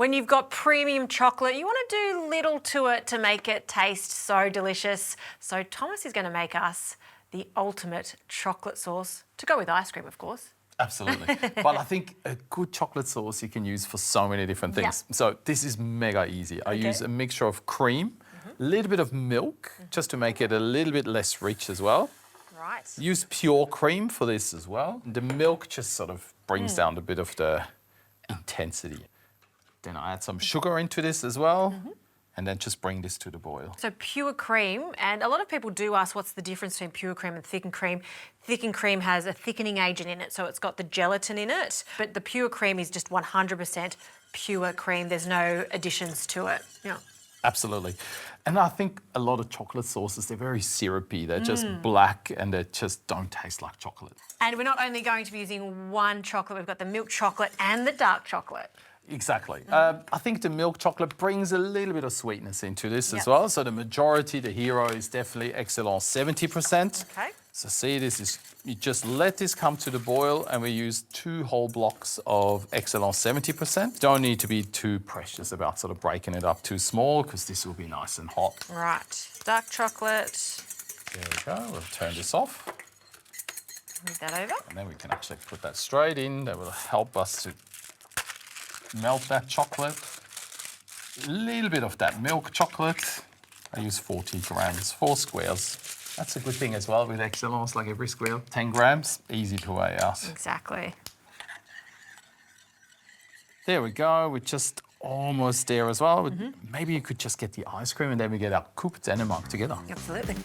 When you've got premium chocolate, you want to do little to it to make it taste so delicious. So Thomas is going to make us the ultimate chocolate sauce to go with ice cream, of course. Absolutely. But I think a good chocolate sauce you can use for so many different things. Yeah. So this is mega easy. I use a mixture of cream, a little bit of milk, just to make it a little bit less rich as well. Right. Use pure cream for this as well. The milk just sort of brings down a bit of the intensity. Then I add some sugar into this as well. And then just bring this to the boil. So pure cream, and a lot of people do ask what's the difference between pure cream and thickened cream. Thickened cream has a thickening agent in it, so it's got the gelatin in it, but the pure cream is just 100% pure cream. There's no additions to it. Yeah. Absolutely. And I think a lot of chocolate sauces, they're very syrupy. They're just black and they just don't taste like chocolate. And we're not only going to be using one chocolate, we've got the milk chocolate and the dark chocolate. Exactly. I think the milk chocolate brings a little bit of sweetness into this as well. So the majority, the hero, is definitely excellent 70%. Okay. So see, this is, you just let this come to the boil and we use 2 whole blocks of excellent 70%. Don't need to be too precious about sort of breaking it up too small because this will be nice and hot. Right. Dark chocolate. There we go. We'll turn this off. Move that over. And then we can actually put that straight in. That will help us to melt that chocolate. A little bit of that milk chocolate. I use 40 grams, 4 squares. That's a good thing as well with excellence, like every square, 10 grams, easy to weigh out. Exactly. There we go, we're just almost there as well. Maybe you could just get the ice cream and then we get our Coup Dänemark together. Absolutely.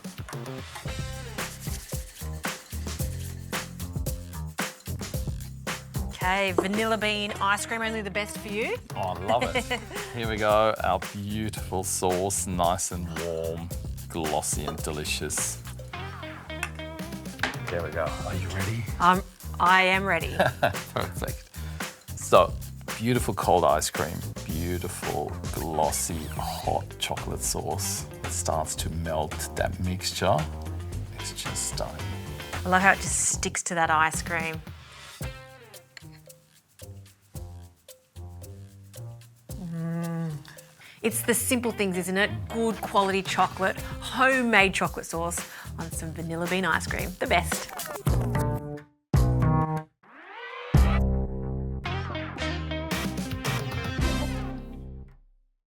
Okay, vanilla bean ice cream, only the best for you. Oh, I love it. Here we go, our beautiful sauce, nice and warm, glossy and delicious. There we go. Are you ready? I am ready. Perfect. So, beautiful cold ice cream, beautiful glossy hot chocolate sauce. It starts to melt that mixture. It's just stunning. I love how it just sticks to that ice cream. It's the simple things, isn't it? Good quality chocolate, homemade chocolate sauce on some vanilla bean ice cream. The best.